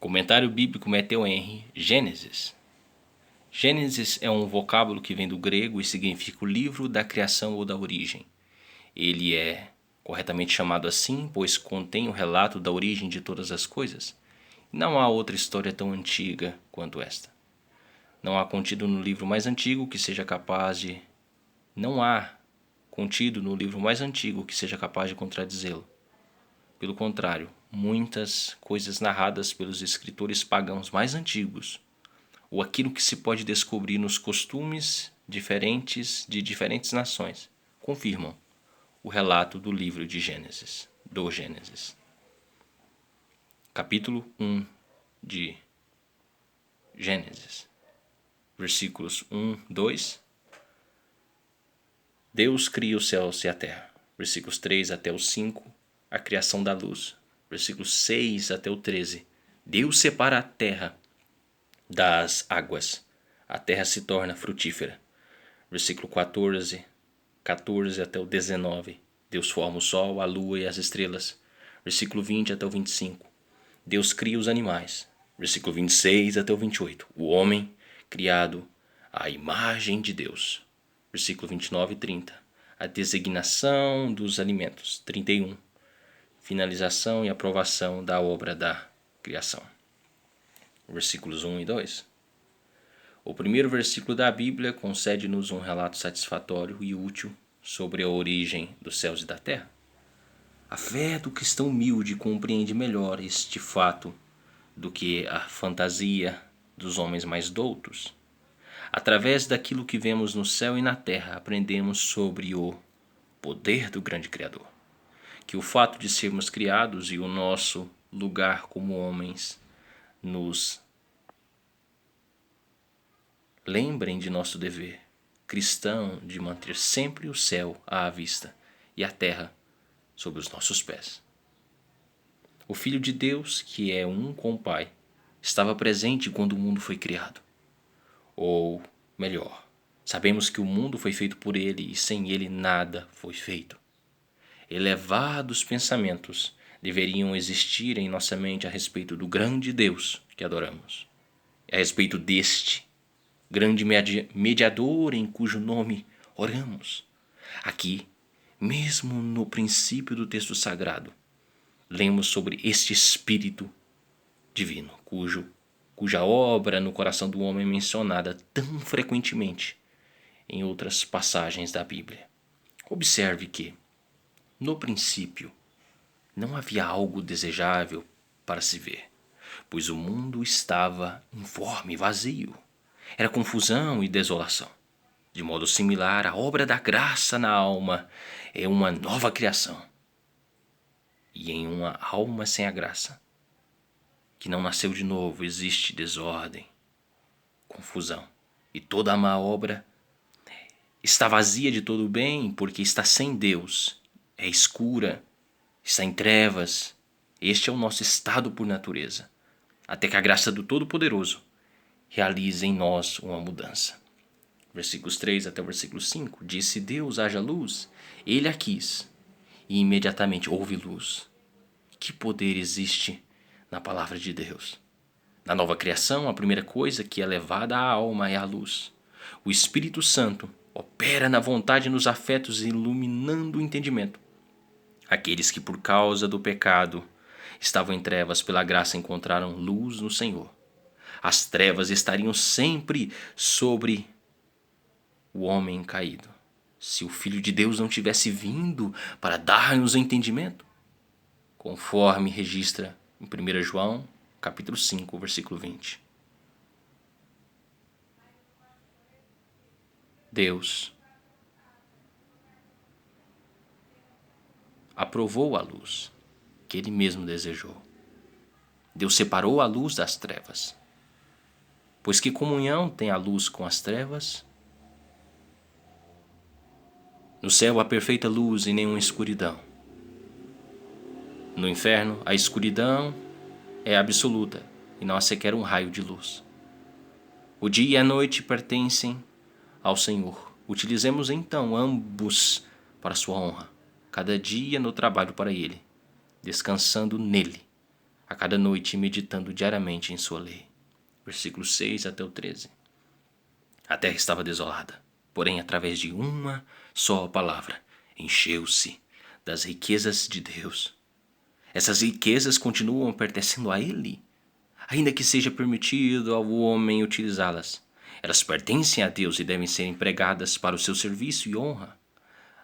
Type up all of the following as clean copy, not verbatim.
Comentário bíblico Matthew Henry, Gênesis. Gênesis é um vocábulo que vem do grego e significa o livro da criação ou da origem. Ele é corretamente chamado assim, pois contém o relato da origem de todas as coisas. Não há outra história tão antiga quanto esta. Não há contido no livro mais antigo que seja capaz de... Não há contido no livro mais antigo que seja capaz de contradizê-lo. Pelo contrário, muitas coisas narradas pelos escritores pagãos mais antigos, ou aquilo que se pode descobrir nos costumes diferentes de diferentes nações, confirmam o relato do livro de Gênesis, do Gênesis. Capítulo 1 de Gênesis, versículos 1, 2. Deus cria os céus e a terra. Versículos 3 até o 5, a criação da luz. Versículos 6 até o 13. Deus separa a terra das águas. A terra se torna frutífera. Versículo 14 até o 19. Deus forma o sol, a lua e as estrelas. Versículo 20 até o 25. Deus cria os animais. Versículo 26 até o 28. O homem criado à imagem de Deus. Versículo 29 e 30. A designação dos alimentos. 31. Finalização e aprovação da obra da criação. Versículos 1 e 2. O primeiro versículo da Bíblia concede-nos um relato satisfatório e útil sobre a origem dos céus e da terra. A fé do cristão humilde compreende melhor este fato do que a fantasia dos homens mais doutos. Através daquilo que vemos no céu e na terra, aprendemos sobre o poder do grande Criador. Que o fato de sermos criados e o nosso lugar como homens nos lembrem de nosso dever cristão de manter sempre o céu à vista e a terra sob os nossos pés. O Filho de Deus, que é um com o Pai, estava presente quando o mundo foi criado. Ou melhor, sabemos que o mundo foi feito por ele e sem ele nada foi feito. Elevados pensamentos deveriam existir em nossa mente a respeito do grande Deus que adoramos, a respeito deste grande mediador em cujo nome oramos. Aqui, mesmo no princípio do texto sagrado, lemos sobre este Espírito divino, cuja obra no coração do homem é mencionada tão frequentemente em outras passagens da Bíblia. Observe que, no princípio, não havia algo desejável para se ver, pois o mundo estava informe e vazio. Era confusão e desolação. De modo similar, a obra da graça na alma é uma nova criação. E em uma alma sem a graça, que não nasceu de novo, existe desordem, confusão. E toda a má obra está vazia de todo o bem, porque está sem Deus, é escura, está em trevas. Este é o nosso estado por natureza, até que a graça do Todo-Poderoso realize em nós uma mudança. Versículos 3 até o versículo 5. Disse Deus, haja luz. Ele a quis, e imediatamente houve luz. Que poder existe na palavra de Deus? Na nova criação, a primeira coisa que é levada à alma é a luz. O Espírito Santo opera na vontade e nos afetos, iluminando o entendimento. Aqueles que por causa do pecado estavam em trevas, pela graça encontraram luz no Senhor. As trevas estariam sempre sobre o homem caído, se o Filho de Deus não tivesse vindo para dar-nos o entendimento, conforme registra em 1 João, capítulo 5, versículo 20. Deus aprovou a luz que Ele mesmo desejou. Deus separou a luz das trevas. Pois que comunhão tem a luz com as trevas? No céu há perfeita luz e nenhuma escuridão. No inferno, a escuridão é absoluta e não há sequer um raio de luz. O dia e a noite pertencem ao Senhor. Utilizemos então ambos para sua honra, cada dia no trabalho para Ele, descansando nele. a cada noite meditando diariamente em sua lei. Versículos 6 até o 13. A terra estava desolada, porém através de uma só palavra, encheu-se das riquezas de Deus. Essas riquezas continuam pertencendo a Ele, ainda que seja permitido ao homem utilizá-las. Elas pertencem a Deus e devem ser empregadas para o seu serviço e honra.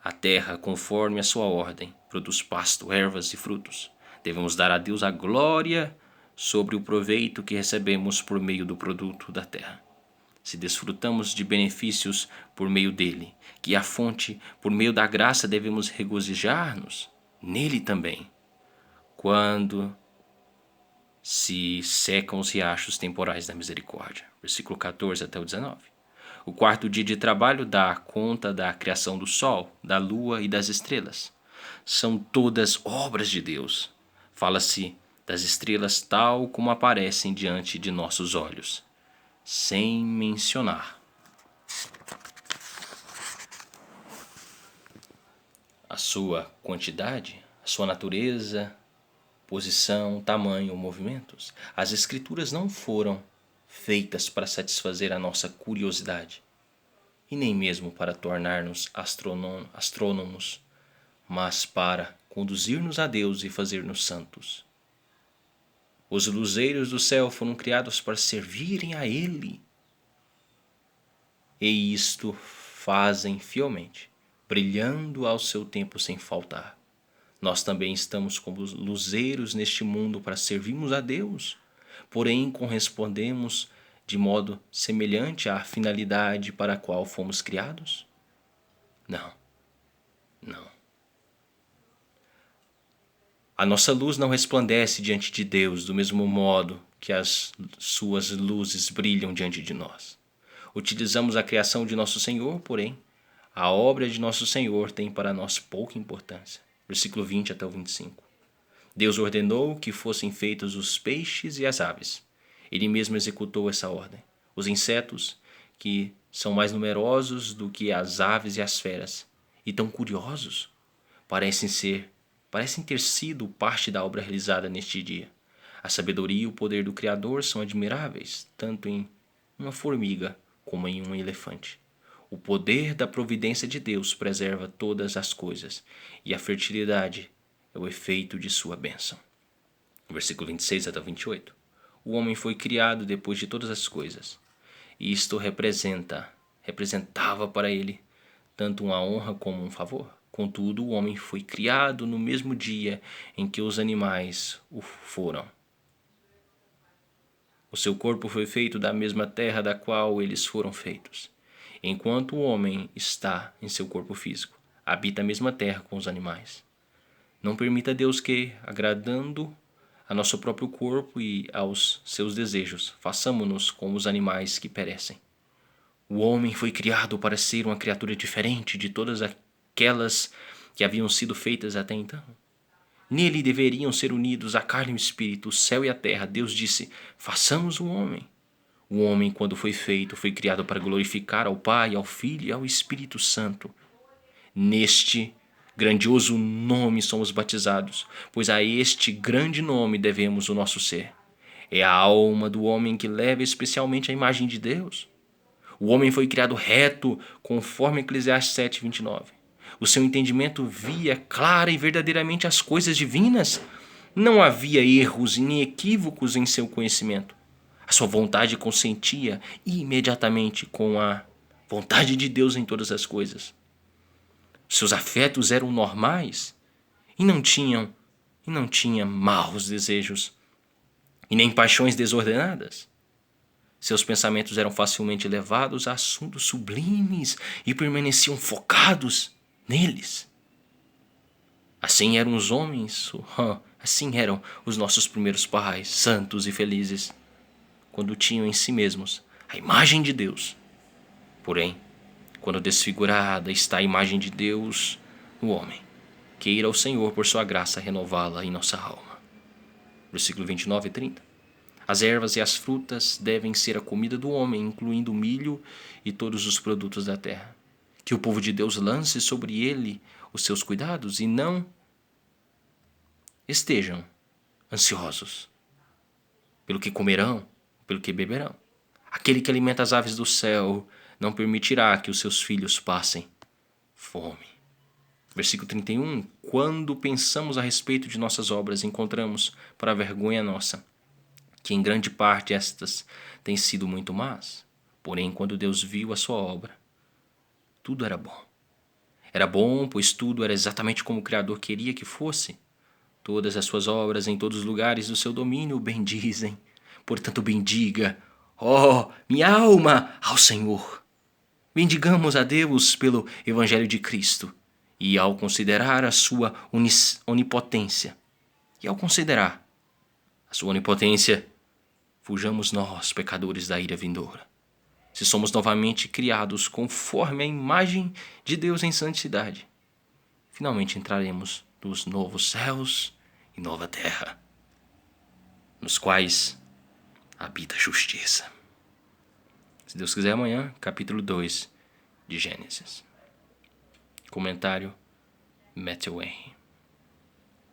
A terra, conforme a sua ordem, produz pasto, ervas e frutos. Devemos dar a Deus a glória sobre o proveito que recebemos por meio do produto da terra. Se desfrutamos de benefícios por meio dele, que é a fonte, por meio da graça, devemos regozijar-nos nele também. Quando se secam os riachos temporais da misericórdia. Versículo 14 até o 19. O quarto dia de trabalho dá conta da criação do sol, da lua e das estrelas. São todas obras de Deus. Fala-se das estrelas tal como aparecem diante de nossos olhos, sem mencionar a sua quantidade, a sua natureza, posição, tamanho, movimentos. As escrituras não foram feitas para satisfazer a nossa curiosidade e nem mesmo para tornar-nos astrônomos, mas para conduzir-nos a Deus e fazer-nos santos. Os luzeiros do céu foram criados para servirem a Ele, e isto fazem fielmente, brilhando ao seu tempo sem faltar. Nós também estamos como luzeiros neste mundo para servirmos a Deus, porém correspondemos de modo semelhante à finalidade para a qual fomos criados? Não. A nossa luz não resplandece diante de Deus do mesmo modo que as suas luzes brilham diante de nós. Utilizamos a criação de nosso Senhor, porém, a obra de nosso Senhor tem para nós pouca importância. Versículo 20 até o 25. Deus ordenou que fossem feitos os peixes e as aves. Ele mesmo executou essa ordem. Os insetos, que são mais numerosos do que as aves e as feras, e tão curiosos, parecem ter sido parte da obra realizada neste dia. A sabedoria e o poder do Criador são admiráveis, tanto em uma formiga como em um elefante. O poder da providência de Deus preserva todas as coisas, e a fertilidade é o efeito de sua bênção. Versículo 26 até 28. O homem foi criado depois de todas as coisas, e isto representava para ele tanto uma honra como um favor. Contudo, o homem foi criado no mesmo dia em que os animais o foram. O seu corpo foi feito da mesma terra da qual eles foram feitos. Enquanto o homem está em seu corpo físico, habita a mesma terra com os animais. Não permita a Deus que, agradando a nosso próprio corpo e aos seus desejos, façamo-nos como os animais que perecem. O homem foi criado para ser uma criatura diferente de todas aquelas que haviam sido feitas até então. Nele deveriam ser unidos a carne e o espírito, o céu e a terra. Deus disse: façamos o homem. O homem, quando foi feito, foi criado para glorificar ao Pai, ao Filho e ao Espírito Santo. Neste grandioso nome somos batizados, pois a este grande nome devemos o nosso ser. É a alma do homem que leva especialmente a imagem de Deus. O homem foi criado reto, conforme Eclesiastes 7:29. O seu entendimento via clara e verdadeiramente as coisas divinas. Não havia erros nem equívocos em seu conhecimento. A sua vontade consentia imediatamente com a vontade de Deus em todas as coisas. Seus afetos eram normais e não tinha maus desejos e nem paixões desordenadas. Seus pensamentos eram facilmente levados a assuntos sublimes e permaneciam focados neles. Assim eram os homens, assim eram os nossos primeiros pais, santos e felizes, quando tinham em si mesmos a imagem de Deus. Porém, quando desfigurada está a imagem de Deus no homem, queira o Senhor por sua graça renová-la em nossa alma. Versículo 29 e 30. As ervas e as frutas devem ser a comida do homem, incluindo o milho e todos os produtos da terra. Que o povo de Deus lance sobre ele os seus cuidados e não estejam ansiosos pelo que comerão, pelo que beberão. Aquele que alimenta as aves do céu não permitirá que os seus filhos passem fome. Versículo 31. Quando pensamos a respeito de nossas obras, encontramos, para a vergonha nossa, que em grande parte estas têm sido muito más. Porém, quando Deus viu a sua obra, tudo era bom. Era bom, pois tudo era exatamente como o Criador queria que fosse. Todas as suas obras em todos os lugares do seu domínio o bendizem. Portanto, bendiga, ó minha alma, ao Senhor. Bendigamos a Deus pelo Evangelho de Cristo. E ao considerar a sua onipotência, fujamos nós, pecadores, da ira vindoura. Se somos novamente criados conforme a imagem de Deus em santidade, finalmente entraremos nos novos céus e nova terra, nos quais habita a justiça. Se Deus quiser, amanhã, capítulo 2 de Gênesis. Comentário Matthew Henry.